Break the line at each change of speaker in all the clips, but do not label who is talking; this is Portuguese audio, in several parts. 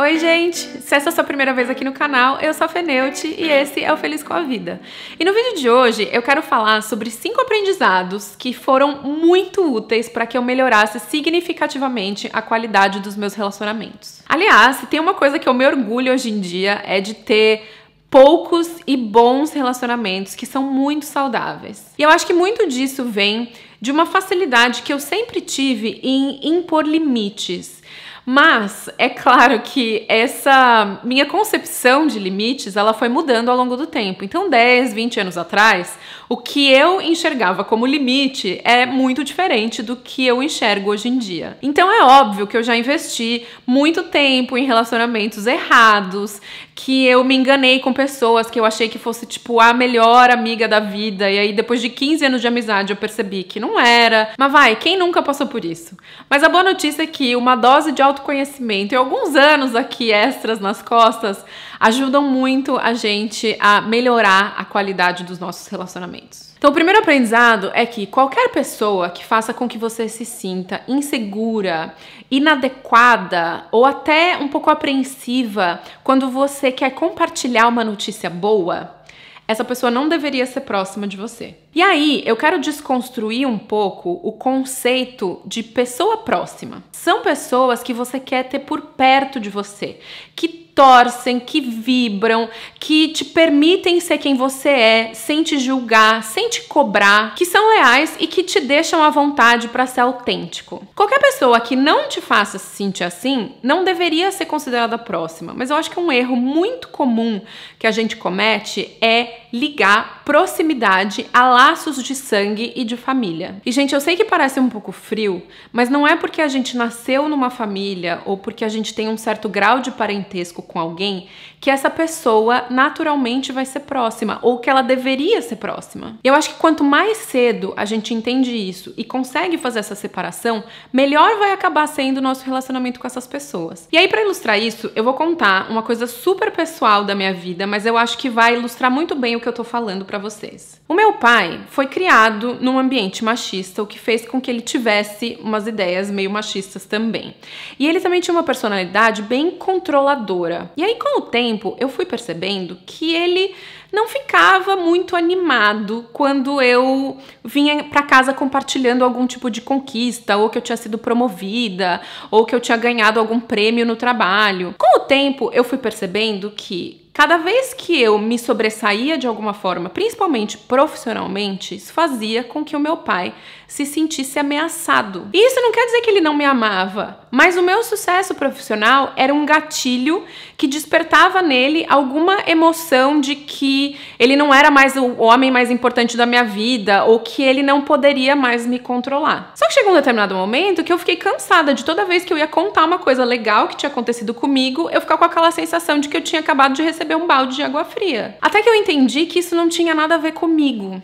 Oi gente, se essa é a sua primeira vez aqui no canal, eu sou a Feneuti e esse é o Feliz com a Vida. E no vídeo de hoje eu quero falar sobre 5 aprendizados que foram muito úteis para que eu melhorasse significativamente a qualidade dos meus relacionamentos. Aliás, se tem uma coisa que eu me orgulho hoje em dia é de ter poucos e bons relacionamentos que são muito saudáveis. E eu acho que muito disso vem de uma facilidade que eu sempre tive em impor limites. Mas é claro que essa minha concepção de limites, ela foi mudando ao longo do tempo. Então, 10, 20 anos atrás, o que eu enxergava como limite é muito diferente do que eu enxergo hoje em dia. Então, é óbvio que eu já investi muito tempo em relacionamentos errados, que eu me enganei com pessoas que eu achei que fosse, tipo, a melhor amiga da vida. E aí, depois de 15 anos de amizade, eu percebi que não era. Mas vai, quem nunca passou por isso? Mas a boa notícia é que uma dose de autoconhecimento e alguns anos aqui extras nas costas ajudam muito a gente a melhorar a qualidade dos nossos relacionamentos. Então, o primeiro aprendizado é que qualquer pessoa que faça com que você se sinta insegura, inadequada ou até um pouco apreensiva quando você quer compartilhar uma notícia boa, essa pessoa não deveria ser próxima de você. E aí, eu quero desconstruir um pouco o conceito de pessoa próxima. São pessoas que você quer ter por perto de você, que torcem, que vibram, que te permitem ser quem você é, sem te julgar, sem te cobrar, que são leais e que te deixam à vontade para ser autêntico. Qualquer pessoa que não te faça se sentir assim, não deveria ser considerada próxima, mas eu acho que um erro muito comum que a gente comete é ligar proximidade a laços de sangue e de família. E, gente, eu sei que parece um pouco frio, mas não é porque a gente nasceu numa família ou porque a gente tem um certo grau de parentesco com alguém que essa pessoa naturalmente vai ser próxima ou que ela deveria ser próxima. Eu acho que quanto mais cedo a gente entende isso e consegue fazer essa separação, melhor vai acabar sendo o nosso relacionamento com essas pessoas. E aí, para ilustrar isso, eu vou contar uma coisa super pessoal da minha vida, mas eu acho que vai ilustrar muito bem o que eu tô falando pra vocês. O meu pai foi criado num ambiente machista, o que fez com que ele tivesse umas ideias meio machistas também. E ele também tinha uma personalidade bem controladora. E aí, com o tempo, eu fui percebendo que ele não ficava muito animado quando eu vinha pra casa compartilhando algum tipo de conquista, ou que eu tinha sido promovida, ou que eu tinha ganhado algum prêmio no trabalho. Com o tempo, eu fui percebendo que cada vez que eu me sobressaía de alguma forma, principalmente profissionalmente, isso fazia com que o meu pai se sentisse ameaçado. E isso não quer dizer que ele não me amava, mas o meu sucesso profissional era um gatilho que despertava nele alguma emoção de que ele não era mais o homem mais importante da minha vida ou que ele não poderia mais me controlar. Só que chegou um determinado momento que eu fiquei cansada de toda vez que eu ia contar uma coisa legal que tinha acontecido comigo, eu ficar com aquela sensação de que eu tinha acabado de receber um balde de água fria. Até que eu entendi que isso não tinha nada a ver comigo.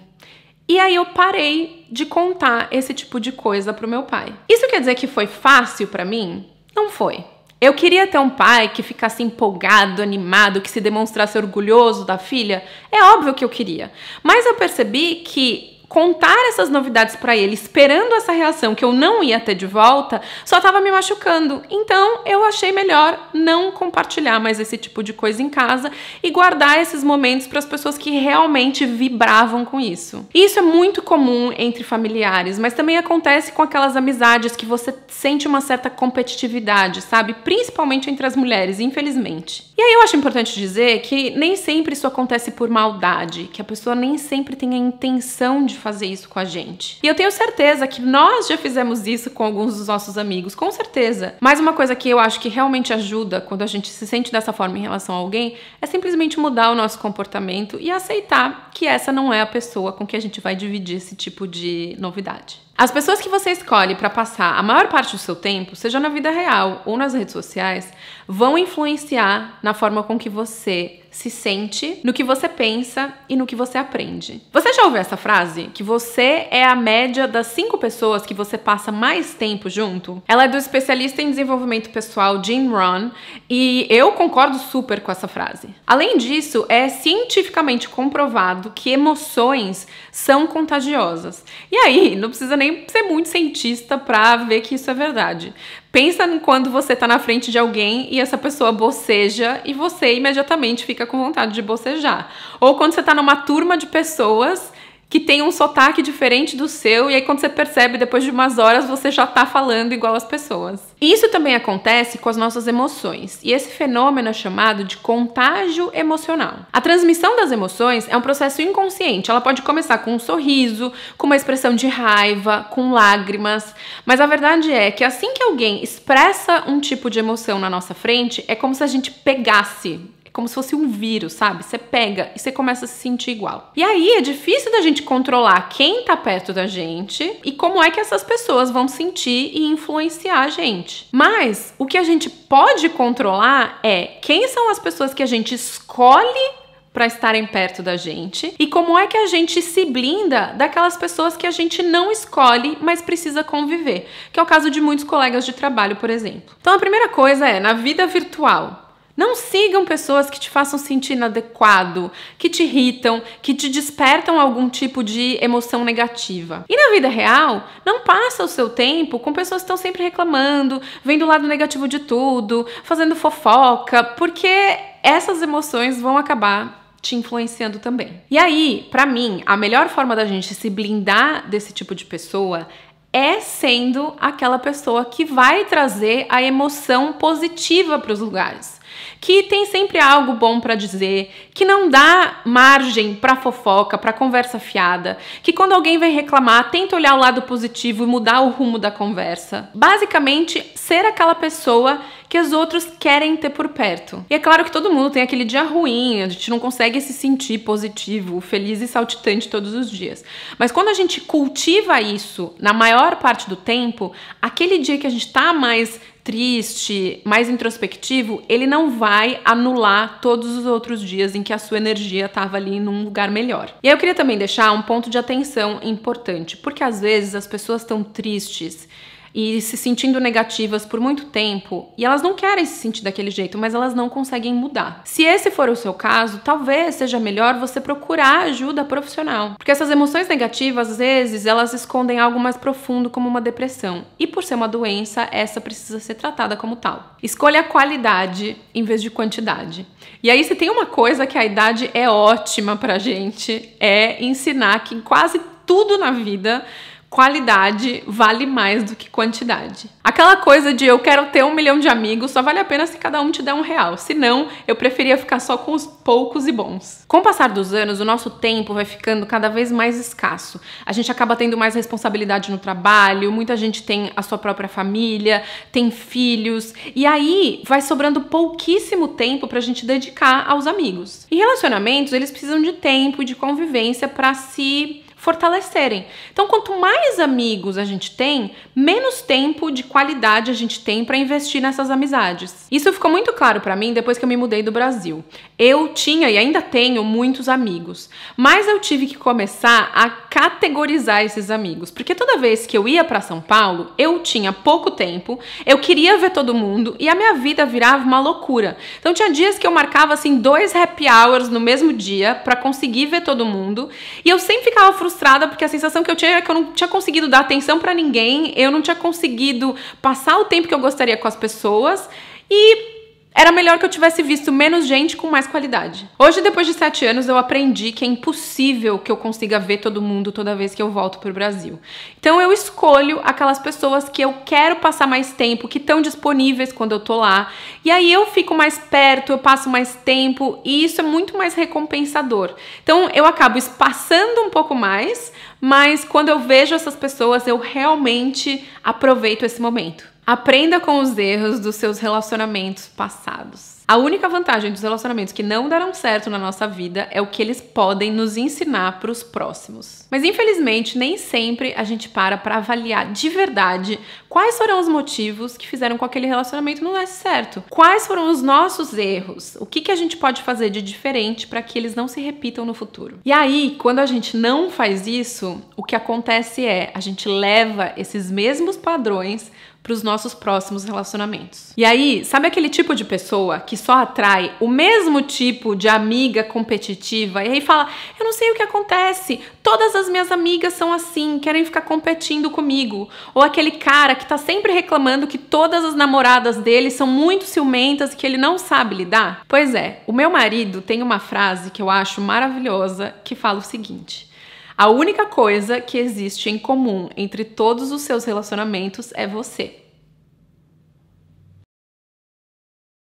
E aí eu parei de contar esse tipo de coisa pro meu pai. Isso quer dizer que foi fácil pra mim? Não foi. Eu queria ter um pai que ficasse empolgado, animado, que se demonstrasse orgulhoso da filha. É óbvio que eu queria. Mas eu percebi que contar essas novidades pra ele, esperando essa reação que eu não ia ter de volta, só tava me machucando. Então, eu achei melhor não compartilhar mais esse tipo de coisa em casa e guardar esses momentos para as pessoas que realmente vibravam com isso. E isso é muito comum entre familiares, mas também acontece com aquelas amizades que você sente uma certa competitividade, sabe? Principalmente entre as mulheres, infelizmente. E aí eu acho importante dizer que nem sempre isso acontece por maldade, que a pessoa nem sempre tem a intenção de fazer isso com a gente. E eu tenho certeza que nós já fizemos isso com alguns dos nossos amigos, com certeza. Mas uma coisa que eu acho que realmente ajuda quando a gente se sente dessa forma em relação a alguém é simplesmente mudar o nosso comportamento e aceitar que essa não é a pessoa com que a gente vai dividir esse tipo de novidade. As pessoas que você escolhe para passar a maior parte do seu tempo, seja na vida real ou nas redes sociais, vão influenciar na forma com que você se sente, no que você pensa e no que você aprende. Você já ouviu essa frase? Que você é a média das 5 pessoas que você passa mais tempo junto? Ela é do especialista em desenvolvimento pessoal Jim Rohn e eu concordo super com essa frase. Além disso, é cientificamente comprovado que emoções são contagiosas. E aí, não precisa nem ser muito cientista para ver que isso é verdade. Pensa em quando você tá na frente de alguém e essa pessoa boceja e você imediatamente fica com vontade de bocejar. Ou quando você tá numa turma de pessoas que tem um sotaque diferente do seu, e aí quando você percebe, depois de umas horas, você já tá falando igual as pessoas. Isso também acontece com as nossas emoções, e esse fenômeno é chamado de contágio emocional. A transmissão das emoções é um processo inconsciente, ela pode começar com um sorriso, com uma expressão de raiva, com lágrimas, mas a verdade é que assim que alguém expressa um tipo de emoção na nossa frente, é como se a gente pegasse, como se fosse um vírus, sabe? Você pega e você começa a se sentir igual. E aí é difícil da gente controlar quem tá perto da gente e como é que essas pessoas vão sentir e influenciar a gente. Mas o que a gente pode controlar é quem são as pessoas que a gente escolhe para estarem perto da gente e como é que a gente se blinda daquelas pessoas que a gente não escolhe, mas precisa conviver, que é o caso de muitos colegas de trabalho, por exemplo. Então a primeira coisa é, na vida virtual, não sigam pessoas que te façam sentir inadequado, que te irritam, que te despertam algum tipo de emoção negativa. E na vida real, não passa o seu tempo com pessoas que estão sempre reclamando, vendo o lado negativo de tudo, fazendo fofoca, porque essas emoções vão acabar te influenciando também. E aí, pra mim, a melhor forma da gente se blindar desse tipo de pessoa é sendo aquela pessoa que vai trazer a emoção positiva para os lugares, que tem sempre algo bom para dizer, que não dá margem para fofoca, para conversa fiada, que quando alguém vem reclamar, tenta olhar o lado positivo e mudar o rumo da conversa. Basicamente, ser aquela pessoa que os outros querem ter por perto. E é claro que todo mundo tem aquele dia ruim, a gente não consegue se sentir positivo, feliz e saltitante todos os dias. Mas quando a gente cultiva isso na maior parte do tempo, aquele dia que a gente tá mais triste, mais introspectivo, ele não vai anular todos os outros dias em que a sua energia estava ali num lugar melhor. E aí eu queria também deixar um ponto de atenção importante, porque às vezes as pessoas estão tristes e se sentindo negativas por muito tempo, e elas não querem se sentir daquele jeito, mas elas não conseguem mudar. Se esse for o seu caso, talvez seja melhor você procurar ajuda profissional, porque essas emoções negativas, às vezes, elas escondem algo mais profundo, como uma depressão, e por ser uma doença, essa precisa ser tratada como tal. Escolha a qualidade em vez de quantidade. E aí, se tem uma coisa que a idade é ótima pra gente, é ensinar que em quase tudo na vida qualidade vale mais do que quantidade. Aquela coisa de eu quero ter 1 milhão de amigos só vale a pena se cada um te der R$1. Se não, eu preferia ficar só com os poucos e bons. Com o passar dos anos, o nosso tempo vai ficando cada vez mais escasso. A gente acaba tendo mais responsabilidade no trabalho, muita gente tem a sua própria família, tem filhos, e aí vai sobrando pouquíssimo tempo pra gente dedicar aos amigos. E relacionamentos, eles precisam de tempo e de convivência pra se fortalecerem. Então, quanto mais amigos a gente tem, menos tempo de qualidade a gente tem para investir nessas amizades. Isso ficou muito claro para mim depois que eu me mudei do Brasil. Eu tinha e ainda tenho muitos amigos, mas eu tive que começar a categorizar esses amigos, porque toda vez que eu ia para São Paulo, eu tinha pouco tempo, eu queria ver todo mundo e a minha vida virava uma loucura. Então, tinha dias que eu marcava assim 2 happy hours no mesmo dia para conseguir ver todo mundo, e eu sempre ficava frustrada porque a sensação que eu tinha era que eu não tinha conseguido dar atenção pra ninguém, eu não tinha conseguido passar o tempo que eu gostaria com as pessoas e era melhor que eu tivesse visto menos gente com mais qualidade. Hoje, depois de 7 anos, eu aprendi que é impossível que eu consiga ver todo mundo toda vez que eu volto pro Brasil. Então eu escolho aquelas pessoas que eu quero passar mais tempo, que estão disponíveis quando eu tô lá. E aí eu fico mais perto, eu passo mais tempo e isso é muito mais recompensador. Então eu acabo espaçando um pouco mais, mas quando eu vejo essas pessoas, eu realmente aproveito esse momento. Aprenda com os erros dos seus relacionamentos passados. A única vantagem dos relacionamentos que não deram certo na nossa vida é o que eles podem nos ensinar para os próximos. Mas infelizmente, nem sempre a gente para avaliar de verdade quais foram os motivos que fizeram com que aquele relacionamento não desse certo. Quais foram os nossos erros? O que a gente pode fazer de diferente para que eles não se repitam no futuro? E aí, quando a gente não faz isso, o que acontece é a gente leva esses mesmos padrões para os nossos próximos relacionamentos. E aí, sabe aquele tipo de pessoa que só atrai o mesmo tipo de amiga competitiva e aí fala, eu não sei o que acontece, todas as minhas amigas são assim, querem ficar competindo comigo. Ou aquele cara que tá sempre reclamando que todas as namoradas dele são muito ciumentas e que ele não sabe lidar? Pois é, o meu marido tem uma frase que eu acho maravilhosa que fala o seguinte: a única coisa que existe em comum entre todos os seus relacionamentos é você.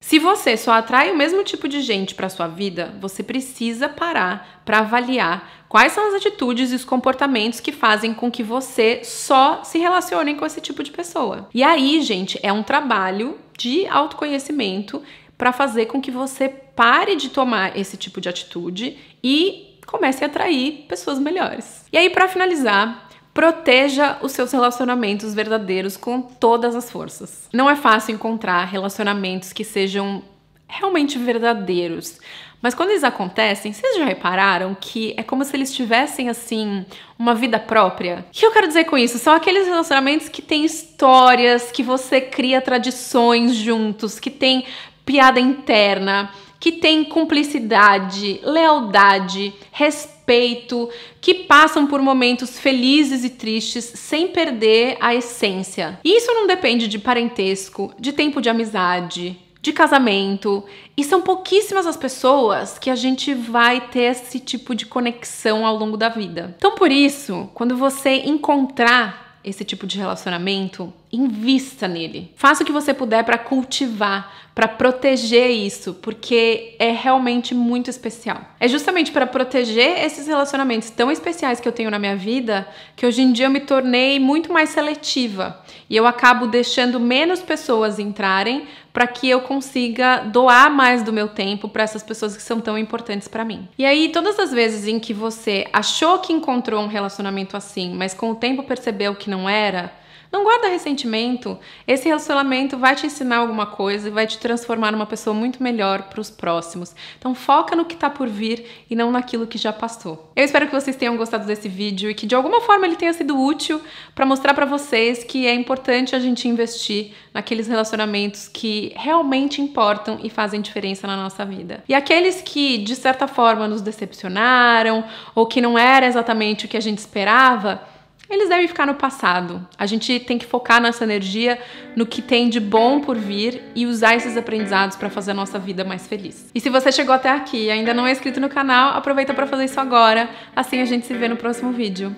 Se você só atrai o mesmo tipo de gente para sua vida, você precisa parar para avaliar quais são as atitudes e os comportamentos que fazem com que você só se relacione com esse tipo de pessoa. E aí, gente, é um trabalho de autoconhecimento para fazer com que você pare de tomar esse tipo de atitude e comece a atrair pessoas melhores. E aí, para finalizar, proteja os seus relacionamentos verdadeiros com todas as forças. Não é fácil encontrar relacionamentos que sejam realmente verdadeiros, mas quando eles acontecem, vocês já repararam que é como se eles tivessem, assim, uma vida própria? O que eu quero dizer com isso? São aqueles relacionamentos que têm histórias, que você cria tradições juntos, que tem piada interna, que tem cumplicidade, lealdade, respeito, que passam por momentos felizes e tristes sem perder a essência. E isso não depende de parentesco, de tempo de amizade, de casamento. E são pouquíssimas as pessoas que a gente vai ter esse tipo de conexão ao longo da vida. Então, por isso, quando você encontrar esse tipo de relacionamento, invista nele. Faça o que você puder para cultivar, para proteger isso, porque é realmente muito especial. É justamente para proteger esses relacionamentos tão especiais que eu tenho na minha vida que hoje em dia eu me tornei muito mais seletiva e eu acabo deixando menos pessoas entrarem para que eu consiga doar mais do meu tempo para essas pessoas que são tão importantes para mim. E aí, todas as vezes em que você achou que encontrou um relacionamento assim, mas com o tempo percebeu que não era, não guarda ressentimento. Esse relacionamento vai te ensinar alguma coisa e vai te transformar numa pessoa muito melhor para os próximos. Então foca no que tá por vir e não naquilo que já passou. Eu espero que vocês tenham gostado desse vídeo e que de alguma forma ele tenha sido útil para mostrar para vocês que é importante a gente investir naqueles relacionamentos que realmente importam e fazem diferença na nossa vida. E aqueles que de certa forma nos decepcionaram ou que não era exatamente o que a gente esperava, eles devem ficar no passado. A gente tem que focar nossa energia no que tem de bom por vir e usar esses aprendizados para fazer a nossa vida mais feliz. E se você chegou até aqui e ainda não é inscrito no canal, aproveita para fazer isso agora, assim a gente se vê no próximo vídeo.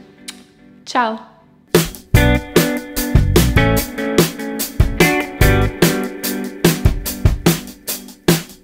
Tchau!